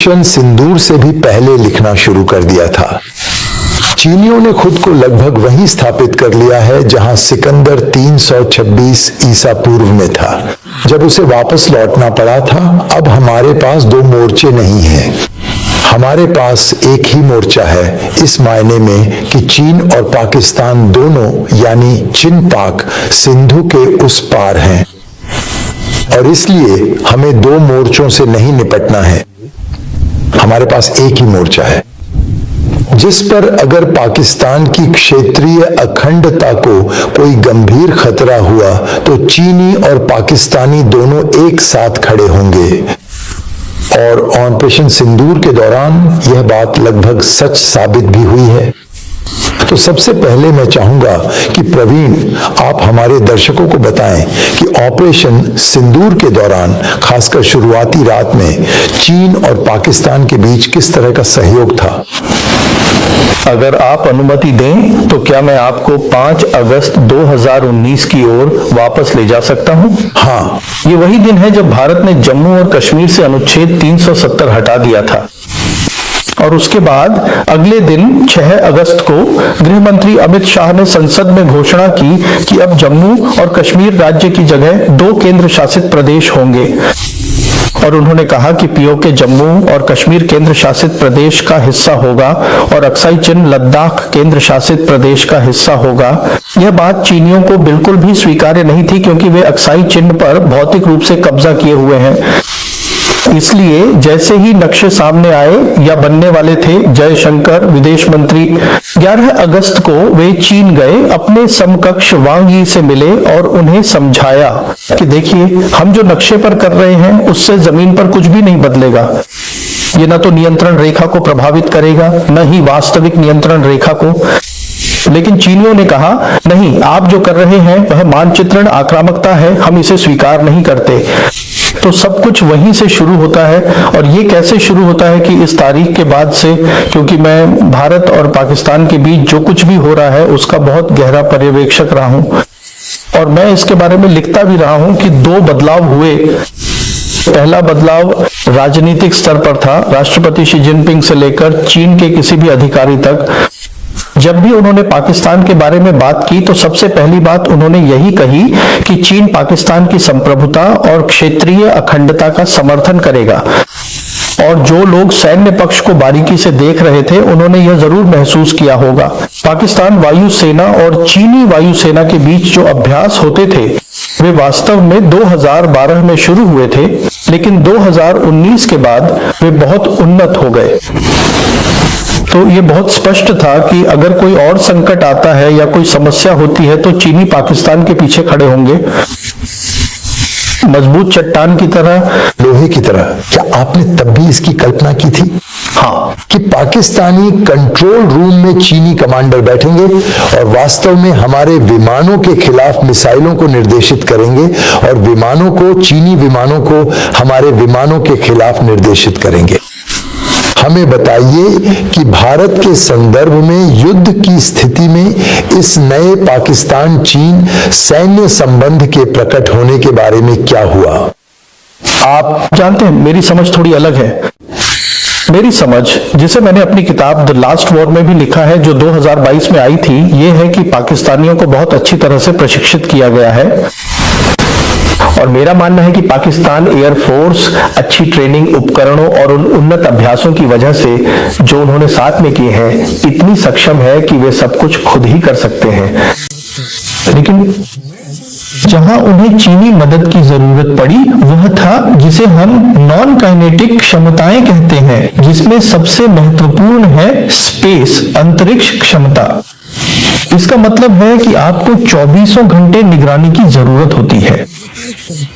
Operation सिंदूर से भी पहले लिखना शुरू कर दिया था। चीनियों ने खुद को लगभग वहीं स्थापित कर लिया है जहां सिकंदर 326 ईसा पूर्व में था, जब उसे वापस लौटना पड़ा था। अब हमारे पास दो मोर्चे नहीं हैं, हमारे पास एक ही मोर्चा है, इस मायने में कि चीन और पाकिस्तान दोनों यानी चिन पाक सिंधु के उस पार हैं, और इसलिए हमें दो मोर्चों से नहीं निपटना है। हमारे पास एक ही मोर्चा है जिस पर अगर पाकिस्तान की क्षेत्रीय अखंडता को कोई गंभीर खतरा हुआ तो चीनी और पाकिस्तानी दोनों एक साथ खड़े होंगे। और ऑपरेशन सिंदूर के दौरान यह बात लगभग सच साबित भी हुई है। तो सबसे पहले मैं चाहूंगा कि प्रवीण आप हमारे दर्शकों को बताएं कि ऑपरेशन सिंदूर के दौरान खासकर शुरुआती रात में चीन और पाकिस्तान के बीच किस तरह का सहयोग था। अगर आप अनुमति दें तो क्या मैं आपको 5 अगस्त 2019 की ओर वापस ले जा सकता हूं? हाँ, ये वही दिन है जब भारत ने जम्मू और कश्मीर से अनुच्छेद 370 हटा दिया था, और उसके बाद अगले दिन 6 अगस्त को गृह मंत्री अमित शाह ने संसद में घोषणा की कि अब जम्मू और कश्मीर राज्य की जगह 2 केंद्र शासित प्रदेश होंगे। और उन्होंने कहा कि पीओके जम्मू और कश्मीर केंद्र शासित प्रदेश का हिस्सा होगा और अक्साई चिन लद्दाख केंद्र शासित प्रदेश का हिस्सा होगा। यह बात चीनियों को बिल्कुल भी स्वीकार्य नहीं थी, क्योंकि वे अक्साई चिन पर भौतिक रूप से कब्जा किए हुए हैं। इसलिए जैसे ही नक्शे सामने आए या बनने वाले थे, जयशंकर विदेश मंत्री 11 अगस्त को वे चीन गए, अपने समकक्ष वांग यी से मिले और उन्हें समझाया कि देखिए, हम जो नक्शे पर कर रहे हैं उससे जमीन पर कुछ भी नहीं बदलेगा। ये न तो नियंत्रण रेखा को प्रभावित करेगा, न ही वास्तविक नियंत्रण रेखा को। लेकिन चीनियों ने कहा, नहीं, आप जो कर रहे हैं वह मानचित्रण आक्रामकता है, हम इसे स्वीकार नहीं करते। तो सब कुछ वहीं से शुरू होता है। और ये कैसे शुरू होता है कि इस तारीख के बाद से, क्योंकि मैं भारत और पाकिस्तान के बीच जो कुछ भी हो रहा है उसका बहुत गहरा पर्यवेक्षक रहा हूं, और मैं इसके बारे में लिखता भी रहा हूं कि 2 बदलाव हुए। पहला बदलाव राजनीतिक स्तर पर था, राष्ट्रपति शी जिनपिंग से लेकर चीन के किसी भी अधिकारी तक। जब भी उन्होंने पाकिस्तान के बारे में बात की तो सबसे पहली बात उन्होंने यही कही कि चीन पाकिस्तान की संप्रभुता और क्षेत्रीय अखंडता का समर्थन करेगा। और जो लोग सैन्य पक्ष को बारीकी से देख रहे थे उन्होंने यह जरूर महसूस किया होगा। पाकिस्तान वायुसेना और चीनी वायुसेना के बीच जो अभ्यास होते थे वे वास्तव में 2012 में शुरू हुए थे, लेकिन 2019 के बाद वे बहुत उन्नत हो गए। तो ये बहुत स्पष्ट था कि अगर कोई और संकट आता है या कोई समस्या होती है तो चीनी पाकिस्तान के पीछे खड़े होंगे, मजबूत चट्टान की तरह, लोहे की तरह। क्या आपने तब भी इसकी कल्पना की थी? हाँ, कि पाकिस्तानी कंट्रोल रूम में चीनी कमांडर बैठेंगे और वास्तव में हमारे विमानों के खिलाफ मिसाइलों को निर्देशित करेंगे और विमानों को, चीनी विमानों को हमारे विमानों के खिलाफ निर्देशित करेंगे। हमें बताइए कि भारत के संदर्भ में युद्ध की स्थिति में इस नए पाकिस्तान चीन सैन्य संबंध के प्रकट होने के बारे में क्या हुआ। आप जानते हैं मेरी समझ थोड़ी अलग है। मेरी समझ, जिसे मैंने अपनी किताब द लास्ट वॉर में भी लिखा है, जो 2022 में आई थी, ये है कि पाकिस्तानियों को बहुत अच्छी तरह से प्रशिक्षित किया गया है। और मेरा मानना है कि पाकिस्तान एयरफोर्स अच्छी ट्रेनिंग, उपकरणों और उन उन्नत अभ्यासों की वजह से जो उन्होंने साथ में किए हैं, इतनी सक्षम है कि वे सब कुछ खुद ही कर सकते हैं। लेकिन जहां उन्हें चीनी मदद की जरूरत पड़ी वह था जिसे हम नॉन काइनेटिक क्षमताएं कहते हैं, जिसमें सबसे महत्वपूर्ण है स्पेस, अंतरिक्ष क्षमता। इसका मतलब है कि आपको 24 घंटे निगरानी की जरूरत होती है।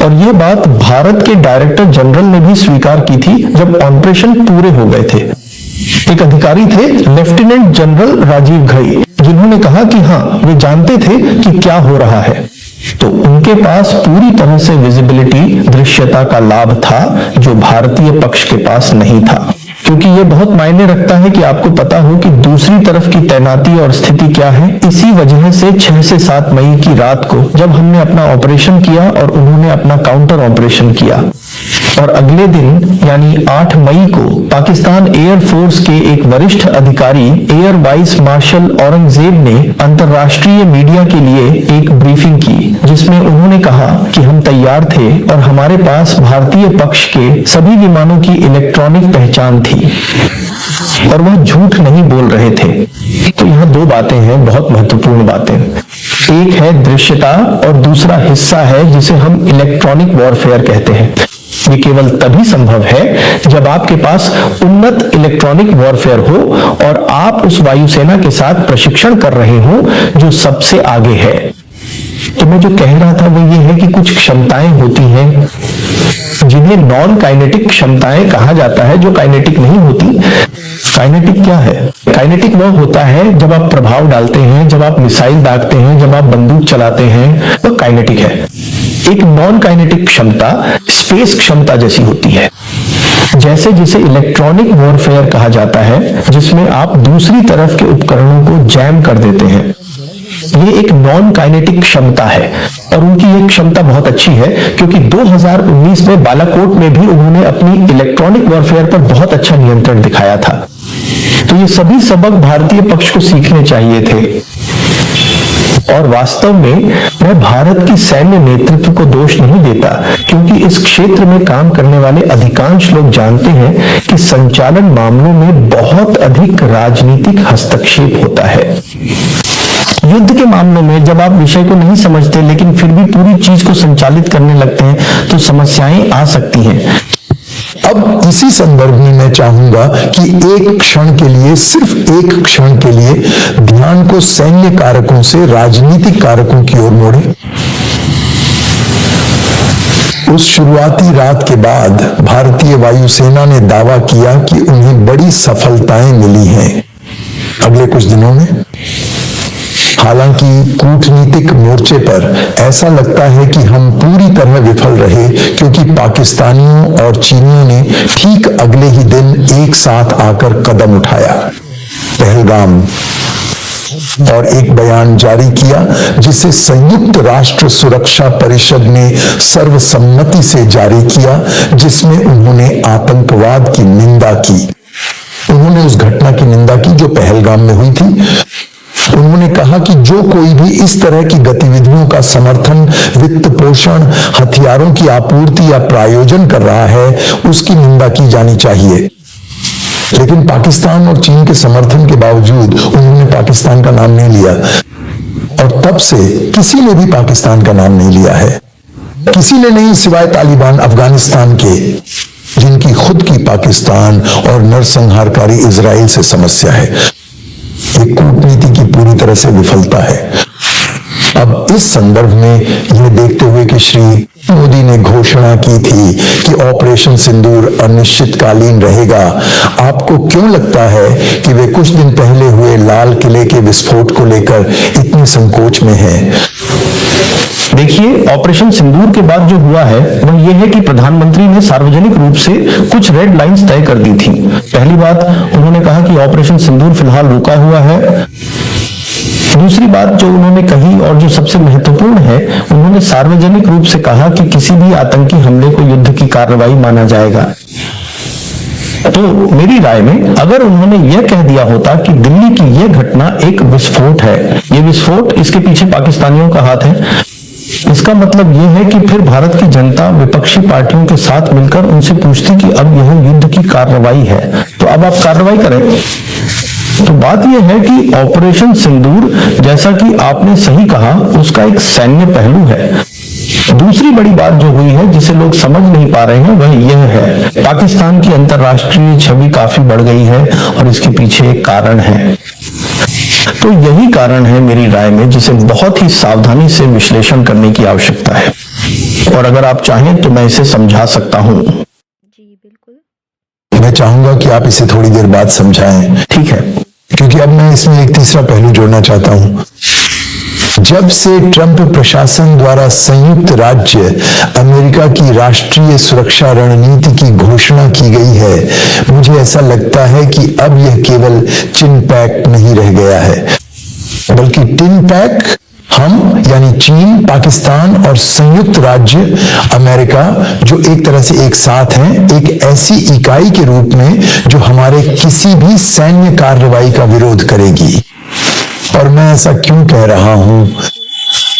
और यह बात भारत के डायरेक्टर जनरल ने भी स्वीकार की थी जब ऑपरेशन पूरे हो गए थे। एक अधिकारी थे, लेफ्टिनेंट जनरल राजीव घई, जिन्होंने कहा कि हाँ, वे जानते थे कि क्या हो रहा है। तो उनके पास पूरी तरह से विजिबिलिटी, दृश्यता का लाभ था जो भारतीय पक्ष के पास नहीं था। क्योंकि ये बहुत मायने रखता है कि आपको पता हो कि दूसरी तरफ की तैनाती और स्थिति क्या है। इसी वजह से 6 से 7 मई की रात को जब हमने अपना ऑपरेशन किया और उन्होंने अपना काउंटर ऑपरेशन किया, और अगले दिन यानी 8 मई को पाकिस्तान एयरफोर्स के एक वरिष्ठ अधिकारी एयर वाइस मार्शल औरंगजेब ने अंतर्राष्ट्रीय मीडिया के लिए एक ब्रीफिंग की, जिसमें उन्होंने कहा कि हम तैयार थे और हमारे पास भारतीय पक्ष के सभी विमानों की इलेक्ट्रॉनिक पहचान थी और वह झूठ नहीं बोल रहे थे। तो यहाँ दो बातें हैं, बहुत महत्वपूर्ण बातें। एक है दृश्यता और दूसरा हिस्सा है जिसे हम इलेक्ट्रॉनिक वॉरफेयर कहते हैं। ये केवल तभी संभव है जब आपके पास उन्नत इलेक्ट्रॉनिक वॉरफेयर हो और आप उस वायुसेना के साथ प्रशिक्षण कर रहे हो जो सबसे आगे है। तो मैं जो कह रहा था वो ये है कि कुछ क्षमताएं होती हैं जिन्हें नॉन काइनेटिक क्षमताएं कहा जाता है, जो काइनेटिक नहीं होती। काइनेटिक क्या है? काइनेटिक वह होता है जब आप प्रभाव डालते हैं, जब आप मिसाइल दागते हैं, जब आप बंदूक चलाते हैं, तो काइनेटिक है। एक नॉन काइनेटिक क्षमता स्पेस क्षमता जैसी होती है, जैसे जिसे इलेक्ट्रॉनिक वॉरफेयर कहा जाता है, जिसमें आप दूसरी तरफ के उपकरणों को जैम कर देते हैं। ये एक नॉन काइनेटिक क्षमता है और उनकी ये क्षमता बहुत अच्छी है क्योंकि 2019 में बालाकोट में भी उन्होंने अपनी इलेक्ट्रॉनिक वॉरफेयर पर बहुत अच्छा नियंत्रण दिखाया था। तो ये सभी सबक भारतीय पक्ष को सीखने चाहिए थे और वास्तव में मैं भारत की सैन्य नेतृत्व को दोष नहीं देता, क्योंकि इस क्षेत्र में काम करने वाले अधिकांश लोग जानते हैं कि संचालन मामलों में बहुत अधिक राजनीतिक हस्तक्षेप होता है। युद्ध के मामलों में जब आप विषय को नहीं समझते लेकिन फिर भी पूरी चीज को संचालित करने लगते हैं तो समस्याएं आ सकती हैं। अब इसी संदर्भ में मैं चाहूंगा कि एक क्षण के लिए, सिर्फ एक क्षण के लिए ध्यान को सैन्य कारकों से राजनीतिक कारकों की ओर मोड़ें। उस शुरुआती रात के बाद भारतीय वायुसेना ने दावा किया कि उन्हें बड़ी सफलताएं मिली हैं अगले कुछ दिनों में। हालांकि कूटनीतिक मोर्चे पर ऐसा लगता है कि हम पूरी तरह विफल रहे, क्योंकि पाकिस्तानियों और चीनियों ने ठीक अगले ही दिन एक साथ आकर कदम उठाया, पहलगाम, और एक बयान जारी किया जिसे संयुक्त राष्ट्र सुरक्षा परिषद ने सर्वसम्मति से जारी किया, जिसमें उन्होंने आतंकवाद की निंदा की। उन्होंने उस घटना की निंदा की जो पहलगाम में हुई थी। उन्होंने कहा कि जो कोई भी इस तरह की गतिविधियों का समर्थन, वित्त पोषण, हथियारों की आपूर्ति या प्रायोजन कर रहा है, उसकी निंदा की जानी चाहिए। लेकिन पाकिस्तान और चीन के समर्थन के बावजूद उन्होंने पाकिस्तान का नाम नहीं लिया और तब से किसी ने भी पाकिस्तान का नाम नहीं लिया है। किसी ने नहीं, सिवाय तालिबान अफगानिस्तान के, जिनकी खुद की पाकिस्तान और नरसंहारकारी इजराइल से समस्या है। ये कूटनीति की पूरी तरह से विफलता है। अब इस संदर्भ में यह देखते हुए कि श्री मोदी ने घोषणा की थी कि ऑपरेशन सिंदूर अनिश्चितकालीन रहेगा, आपको क्यों लगता है कि वे कुछ दिन पहले हुए लाल किले के विस्फोट को लेकर इतने संकोच में हैं? देखिए, ऑपरेशन सिंदूर के बाद जो हुआ है वह यह है कि प्रधानमंत्री ने सार्वजनिक रूप से कुछ रेड लाइंस तय कर दी थी। पहली बात, उन्होंने कहा कि ऑपरेशन सिंदूर फिलहाल रुका हुआ है। दूसरी बात जो उन्होंने कही और जो सबसे महत्वपूर्ण है, उन्होंने सार्वजनिक रूप से कहा कि किसी भी आतंकी हमले को युद्ध की कार्रवाई माना जाएगा। तो मेरी राय में अगर उन्होंने यह कह दिया होता कि दिल्ली की यह घटना एक विस्फोट है, ये विस्फोट, इसके पीछे पाकिस्तानियों का हाथ है, इसका मतलब यह है कि फिर भारत की जनता विपक्षी पार्टियों के साथ मिलकर उनसे पूछती कि अब यह युद्ध की कार्रवाई है, तो अब आप कार्रवाई करें। तो बात यह है कि ऑपरेशन सिंदूर, जैसा कि आपने सही कहा, उसका एक सैन्य पहलू है। दूसरी बड़ी बात जो हुई है जिसे लोग समझ नहीं पा रहे हैं वह यह है, पाकिस्तान की अंतर्राष्ट्रीय छवि काफी बढ़ गई है और इसके पीछे एक कारण है। तो यही कारण है मेरी राय में जिसे बहुत ही सावधानी से विश्लेषण करने की आवश्यकता है, और अगर आप चाहें तो मैं इसे समझा सकता हूं। जी बिल्कुल। मैं चाहूंगा कि आप इसे थोड़ी देर बाद समझाएं। ठीक है, क्योंकि अब मैं इसमें एक तीसरा पहलू जोड़ना चाहता हूं। जब से ट्रंप प्रशासन द्वारा संयुक्त राज्य अमेरिका की राष्ट्रीय सुरक्षा रणनीति की घोषणा की गई है, मुझे ऐसा लगता है कि अब यह केवल चिन पैक नहीं रह गया है, बल्कि टिन पैक, हम यानी चीन, पाकिस्तान और संयुक्त राज्य अमेरिका जो एक तरह से एक साथ हैं, एक ऐसी इकाई के रूप में जो हमारे किसी भी सैन्य कार्रवाई का विरोध करेगी। और मैं ऐसा क्यों कह रहा हूं?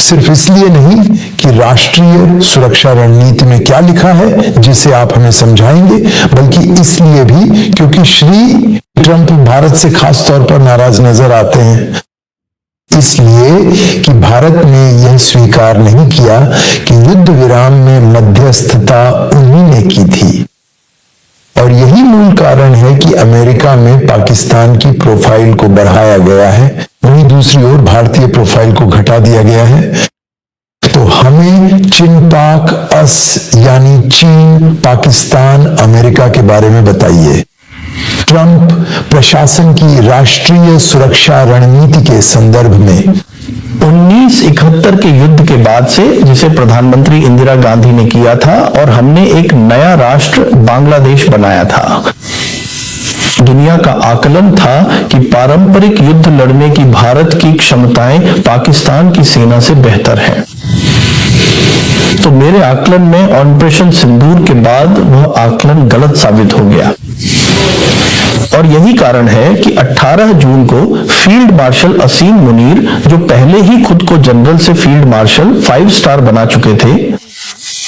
सिर्फ इसलिए नहीं कि राष्ट्रीय सुरक्षा रणनीति में क्या लिखा है जिसे आप हमें समझाएंगे, बल्कि इसलिए भी क्योंकि श्री ट्रंप भारत से खास तौर पर नाराज नजर आते हैं। इसलिए कि भारत ने यह स्वीकार नहीं किया कि युद्ध विराम में मध्यस्थता उन्हीं ने की थी। और यही मूल कारण है कि अमेरिका में पाकिस्तान की प्रोफाइल को बढ़ाया गया है, वहीं दूसरी ओर भारतीय प्रोफाइल को घटा दिया गया है। तो हमें चिन-पाक अस यानी चीन, पाकिस्तान, अमेरिका के बारे में बताइए। ट्रंप प्रशासन की राष्ट्रीय सुरक्षा रणनीति के संदर्भ में 1971 के युद्ध के बाद से, जिसे प्रधानमंत्री इंदिरा गांधी ने किया था, और हमने एक नया राष्ट्र बांग्लादेश बनाया था। दुनिया का आकलन था कि पारंपरिक युद्ध लड़ने की भारत की क्षमताएं पाकिस्तान की सेना से बेहतर हैं। तो मेरे आकलन में ऑपरेशन सिंदूर के बाद वह आकलन गलत साबित हो गया। और यही कारण है कि 18 जून को फील्ड मार्शल असीम मुनीर, जो पहले ही खुद को जनरल से फील्ड मार्शल 5 स्टार बना चुके थे,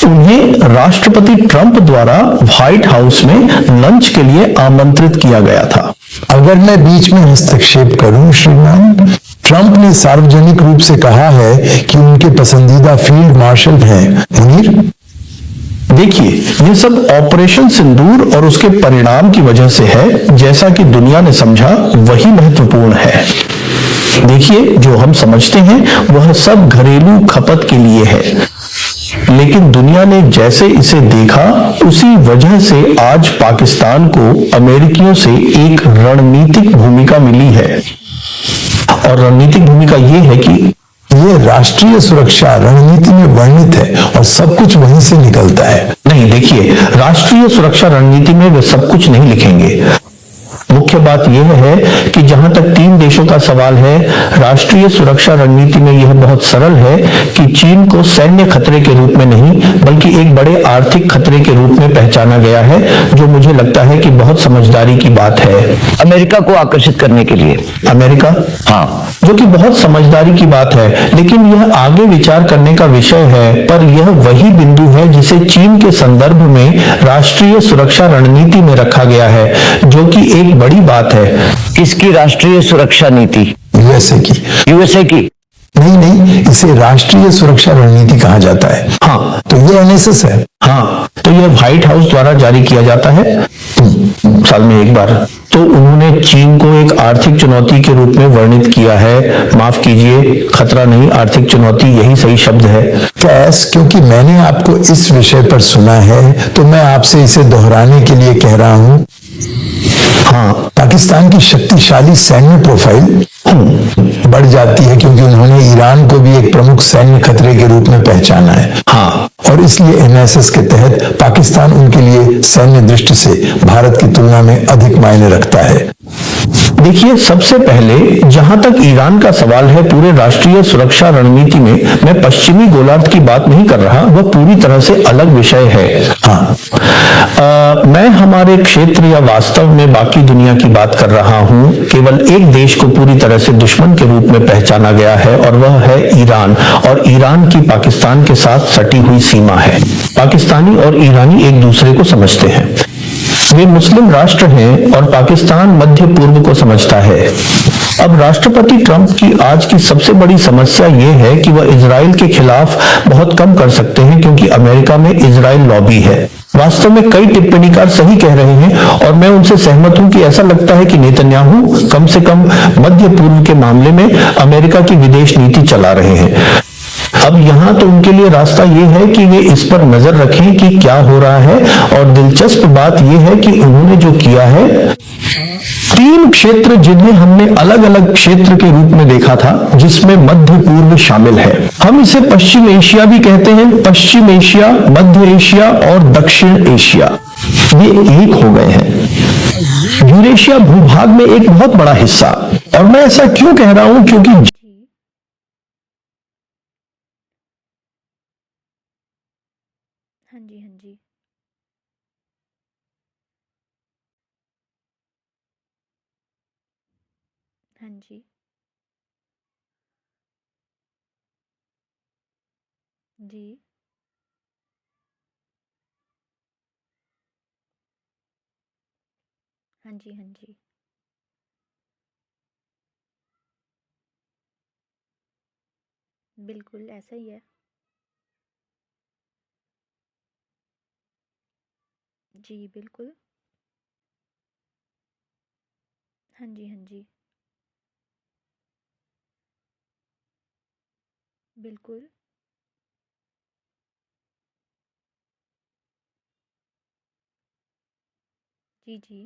उन्हें राष्ट्रपति ट्रंप द्वारा व्हाइट हाउस में लंच के लिए आमंत्रित किया गया था। अगर मैं बीच में हस्तक्षेप करूं श्रीमान, ट्रंप ने सार्वजनिक रूप से कहा है कि उनके पसंदीदा फील्ड मार्शल हैं मुनीर। देखिए, ये सब ऑपरेशन सिंदूर और उसके परिणाम की वजह से है। जैसा कि दुनिया ने समझा वही महत्वपूर्ण है। देखिए, जो हम समझते हैं वह सब घरेलू खपत के लिए है, लेकिन दुनिया ने जैसे इसे देखा उसी वजह से आज पाकिस्तान को अमेरिकियों से एक रणनीतिक भूमिका मिली है। और रणनीतिक भूमिका ये है कि ये राष्ट्रीय सुरक्षा रणनीति में वर्णित है और सब कुछ वहीं से निकलता है। नहीं, देखिए, राष्ट्रीय सुरक्षा रणनीति में वे सब कुछ नहीं लिखेंगे। मुख्य बात यह है कि जहां तक 3 देशों का सवाल है, राष्ट्रीय सुरक्षा रणनीति में यह बहुत सरल है कि चीन को सैन्य खतरे के रूप में नहीं बल्कि एक बड़े आर्थिक खतरे के रूप में पहचाना गया है, जो मुझे लगता है कि बहुत समझदारी की बात है। अमेरिका को आकर्षित करने के लिए अमेरिका, हाँ, जो कि बहुत समझदारी की बात है, लेकिन यह आगे विचार करने का विषय है। पर यह वही बिंदु है जिसे चीन के संदर्भ में राष्ट्रीय सुरक्षा रणनीति में रखा गया है, जो कि एक बड़ी बात है। किसकी राष्ट्रीय सुरक्षा नीति? यूएसए की। यूएसए की? नहीं, इसे राष्ट्रीय सुरक्षा रणनीति कहा जाता है। हाँ, तो ये एनएसएस है। हाँ, तो यह व्हाइट हाउस द्वारा जारी किया जाता है साल में एक बार। तो उन्होंने चीन को एक आर्थिक चुनौती के रूप में वर्णित किया है। माफ कीजिए, खतरा नहीं, आर्थिक चुनौती, यही सही शब्द है। कैस, क्योंकि मैंने आपको इस विषय पर सुना है तो मैं आपसे इसे दोहराने के लिए कह रहा हूं। हाँ, पाकिस्तान की शक्तिशाली सैन्य प्रोफाइल बढ़ जाती है क्योंकि उन्होंने ईरान को भी एक प्रमुख सैन्य खतरे के रूप में पहचाना है। हाँ, और इसलिए एनएसएस के तहत पाकिस्तान उनके लिए सैन्य दृष्टि से भारत की तुलना में अधिक मायने रखता है। देखिए, सबसे पहले जहां तक ईरान का सवाल है, पूरे राष्ट्रीय सुरक्षा रणनीति में मैं पश्चिमी गोलार्ध की बात नहीं कर रहा, वह पूरी तरह से अलग विषय है। हाँ, मैं हमारे क्षेत्र या वास्तव में बाकी दुनिया की बात कर रहा हूं। केवल एक देश को पूरी तरह से दुश्मन के रूप में पहचाना गया है और वह है ईरान, और ईरान की पाकिस्तान के साथ सटी हुई सीमा है। पाकिस्तानी और ईरानी एक दूसरे को समझते हैं। वे मुस्लिम राष्ट्र हैं और पाकिस्तान मध्य पूर्व को समझता है। अब राष्ट्रपति ट्रंप की आज की सबसे बड़ी समस्या यह है कि वह इजराइल के खिलाफ बहुत कम कर सकते हैं, क्योंकि अमेरिका में इजराइल लॉबी है। वास्तव में कई टिप्पणीकार सही कह रहे हैं और मैं उनसे सहमत हूं कि ऐसा लगता है कि नेतन्याहू कम से कम मध्य पूर्व के मामले में अमेरिका की विदेश नीति चला रहे हैं। अब यहां तो उनके लिए रास्ता यह है कि वे इस पर नजर रखें कि क्या हो रहा है। और दिलचस्प बात यह है कि उन्होंने जो किया है, 3 क्षेत्र जिन्हें हमने अलग अलग क्षेत्र के रूप में देखा था, जिसमें मध्य पूर्व शामिल है। हम इसे पश्चिम एशिया भी कहते हैं। पश्चिम एशिया, मध्य एशिया और दक्षिण एशिया, ये एक हो गए हैं। यूरेशिया भूभाग में एक बहुत बड़ा हिस्सा। और मैं ऐसा क्यों कह रहा हूं, क्योंकि हाँ जी। जी। हाँ जी, हाँ जी। बिल्कुल ऐसा ही है। जी, बिल्कुल। हाँ जी, हाँ जी। बिल्कुल। जी, जी।